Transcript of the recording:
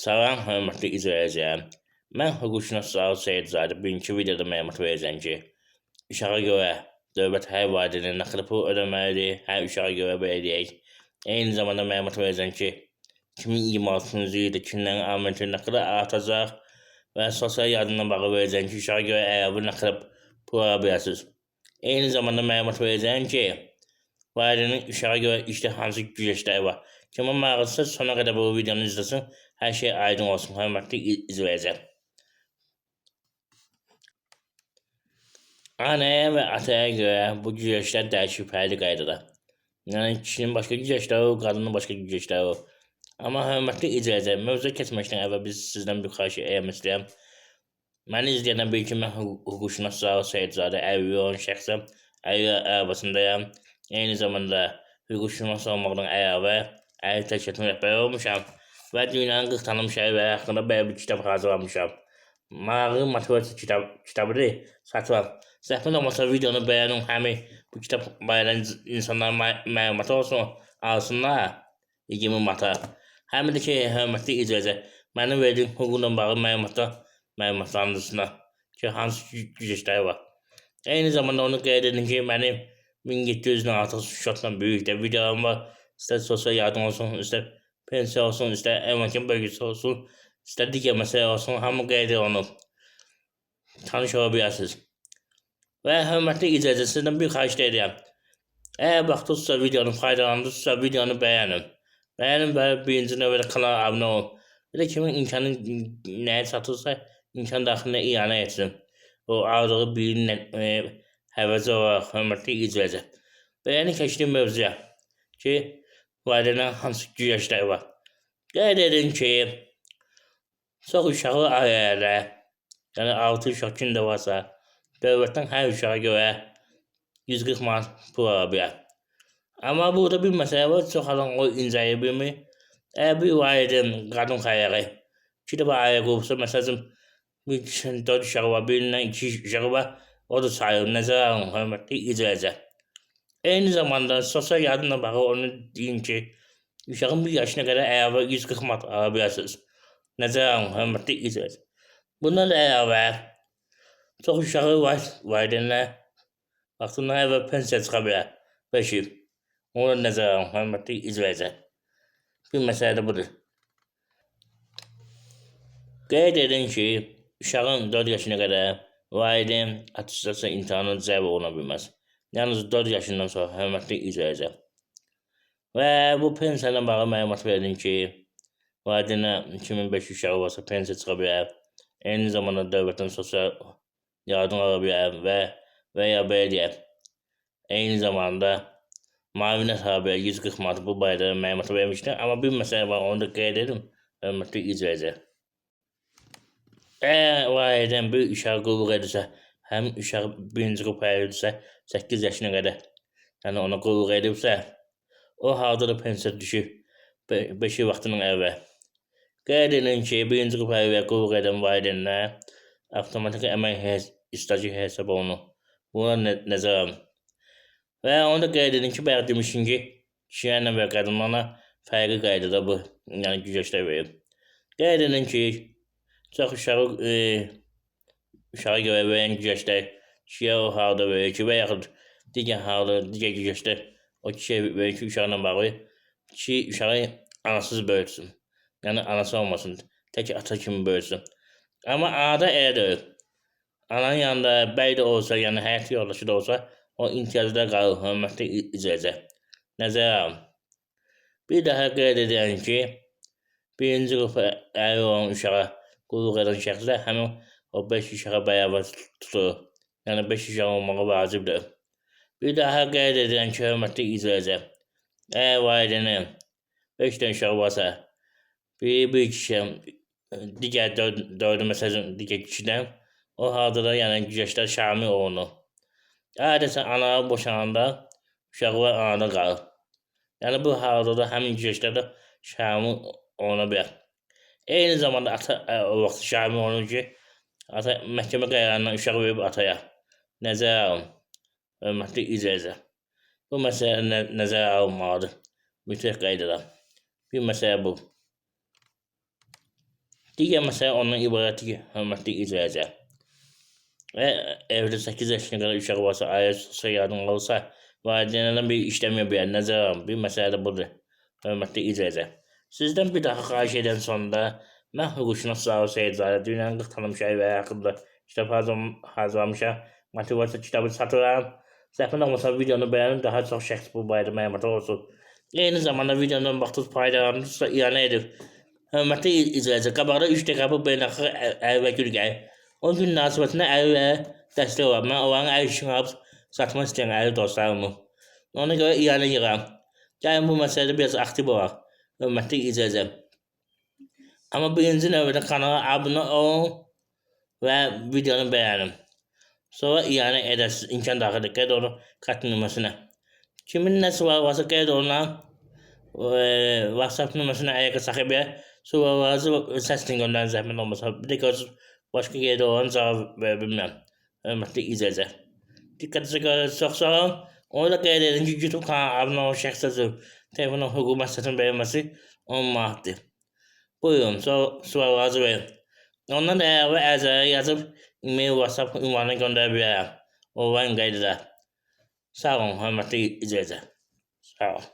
Salam, hörmətli izləyicilər. Mən hüquqşünas Zaur Seyidzadə bugünkü videoda məlumat verəcəm ki, uşağa görə dövlət hər valideynə nə qədər pul ödəməlidir, hər uşağa görə verəcək. Eyni zamanda məlumat verəcəm ki, 2026-cı ildə kimlərin alimenti nə qədər artacaq və sosial yardımla bağlı verəcəm ki, uşağa görə əlavə nə qədər pul ala bilərsiniz. Eyni zamanda məlumat verəcəm ki, valideynin uşağa görə işdə hansı güzəştləri var. Kimə maraqlısa sona qədər bu videonu izləsin, hər şey aydın olsun, hörmətli izləyicilər. Anaya və ataya görə bu güzəştlər dəyişir fərqli qaydada. Yəni kişinin başqa güzəştləri olur, qadının başqa güzəştləri olur. Amma hörmətli izləyicilər, mövzuya keçməzdən əvvəl biz sizdən bir xahiş etmək istəyirəm. Məni izləyəndən beri ki, mən hüquqşünas Zaur Seyidzadə ərvi olan şəxsəm, ərvi arabasındayım. Eyni zamanda hüquqşünas olmaqdan əlavə ərvi təşkilatının rəhbəri olmuşam və dünyanın 40 tanınmış ərviləri haqqında belə bir kitab hazırlamışam. Maraqlı motivasiya kitabıdır, satıram. Zəhmət olmasa videonu bəyənin, həmin bu kitab barədə insanlara məlumat olsun, alsınlar 20 manata. Həm də ki, hörmətli izləyicilər, mənim verdiyim hüquqla bağlı məlumatlandırısına ki, hansı güzəştləri var. Eyni zamanda onu qeyd edin ki, mənim 1700-dən artıq şotla böyükdə videolarım var. İstər sosial yardım olsun, istər pensiya olsun, istər əməkən bölgəsi olsun, istər digər məsələ olsun, hamı qeyd olunub. Tanış ola bilərsiniz. Və hörmətli izləyicilər, sizdən bir xahiş edirəm. Əgər vaxtınızsa videonu faydalandınızsa, videonu bəyənin. Bəyənin və birinci növbədə kanala abunə olun. Bir də kimin imkanı nəyə çatırsa, imkan daxilində iyanə etsin. O aldığı bilginin həvəzi olaraq, hörmətli izləyicilər. Bəyəni keçdiyim mövzuya ki, valideynlərin hansı güzəştləri var. Qeyd edin ki, çox uşaqlı ailələrdə, yəni 6 uşaq kimdə varsa, dövlətdən hər uşağa görə 140 manat pul ala bilər. Amma burada bir məsələ var, çox adam o incəyə bilmir. Əgər bir valideyn qadın xəyəri 2 dəfə ailə qurubsa, məsələn, bir kişinin 4 uşağı var, birindən 2 uşağı var, o da sayılır, nəzərə alın, hörmətli izləyicilər. Eyni zamanda sosial yardımla bağlı onu deyin ki, uşağın 1 yaşına qədər əlavə 140 manat ala bilərsiniz. Nəzərə alın, hörmətli izləyicilər. Bundan əlavə, çox uşağı valideynlər vaxtından əvvəl pensiya çıxa bilər, 5 il. Onu da nəzərə alın, hörmətli izləyicilər. Bir məsələ də budur. Qeyd edin ki, uşağın 4 yaşına qədər valideyn attestasiya imtahanına cəlb oluna bilməz. Yalnız 4 yaşından sonra, hörmətli izləyicilər. Və bu pensiyadan bağlı məlumat verin ki, valideynə 2500 uşağı varsa pensiya çıxa bilər. Eyni zamanda dövlətdən sosial yardım ala bilər və ya belə deyək. Eyni zamanda müavinət ala bilər, 140 manat bu barədə məlumat vermişdim. Amma bir məsələ var, onu da qeyd edin, hörmətli izləyicilər. Əgər valideyn bir uşağı qulluq edirsə, həmin uşaq birinci qrupa ayrılırsa, 8 yaşına qədər, yəni ona qulluq edibsə, o halda da pensiya düşür 5 il vaxtından əvvəl. Qeyd edin ki, birinci qrupa qulluq edən valideynlər avtomatik əmək stajı hesab olunur. Buna nəzərə alın. Və onu da qeyd edin ki, bayaq demişdim ki, kişilərlə və qadınlarla fərqli qaydada bu, yəni güzəştlər verir. Qeyd edin ki, çox uşağa görə verən güzəştlər kişiyə o halda verir ki, və yaxud digər halda, digər güzəştlər o kişiyə verir ki, uşaqla bağlı kişi uşağı anasız böyütsün. Yəni anası olmasın, tək ata kimi böyütsün. Amma anada elə deyil. Ananın yanında bəy də olsa, yəni həyat yoldaşı da olsa, o imtiyazda qalır, hörmətli izləyicilər. Nəzərə alın. Bir daha qeyd edirəm ki, birinci qrupa ərvi olan uşağa qulluq edən şəxslər həmin o 5 uşağa bərabər tutulur. Yəni 5 uşaq olmağı vacibdir. Bir daha qeyd edirəm ki, hörmətli izləyicilər, əgər valideynin 5 dənə uşağı varsa, bir kişiyə, digər 4-ü məsələn, digər kişidən, o halda da yəni güzəştlər şamil olunur. Adətən analar boşananda uşaqlar anada qalır. Yəni bu halda da həmin güzəştlər də şamil oluna bilər. Eyni zamanda ata o vaxt şamil olunur ki, ata məhkəmə qərarından uşağı verib ataya. Nəzərə alın, hörmətli izləyicilər. Bu məsələ nəzərə alınmalıdır mütləq qaydada. Bir məsələ bu. Digər məsələ ondan ibarətdir ki, hörmətli izləyicilər, evdə 8 yaşına qədər uşağı varsa, ailə sosial yardım olsa, valideynlərdən biri işləməyə bilər. Nəzərə alın. Bir məsələ də budur. Hörmətli izləyicilər. Sizdən bir daha xahiş edən sonunda mən hüquqşünas Zaur Seyidzadə dünyanın 40 tanınmış və haqqında kitab hazırlamışam. Motivasiya kitabı satıram. Zəhmət olmasa videonu bəyənin, daha çox şəxs bu barədə məlumatı olsun. Eyni zamanda videodan baxdınız, faydalanırsınızsa iyanə edin. Hörmətli izləyicilər, qabaqda 3 dekabr beynəlxalq əl və gül gəlir. O gün münasibətində əli dəstək olar. Mən onların əl işini alıb satmaq istəyən əli dostlarımı. Ona görə iyanə yığıram. Gəlin bu məsələdə biraz aktiv olaq. Hörmətli izləyicilər. Amma birinci növbədə kanala abunə olun və videonu bəyənin. Sonra iyanə edəsiniz. İmkan daxildir. Qeyd olun kart nümunəsinə. Kimin nə sualı varsa qeyd olun. WhatsApp nümunəsinə əgər sahibiyə suallarınızı səslə göndərin, zəhmət olmasa. Bir də görürsünüz, başqa yerdə olan cavab verə bilməm. Hörmətli izləyicilər. Diqqətinizə görə çox sağ olun. Onu da qeyd edin ki, YouTube kanalına abunə olan şəxs sözü telefonun hüquq məsələsinin verilməsi 10 manatdır. Buyurun, suallarınızı verin. Ondan da əlavə ərizələri yazıb e-mail, WhatsApp ünvanına göndərə bilərəm. Onların qeyd edər. Sağ olun, hörmətli izləyicilər. Sağ olun.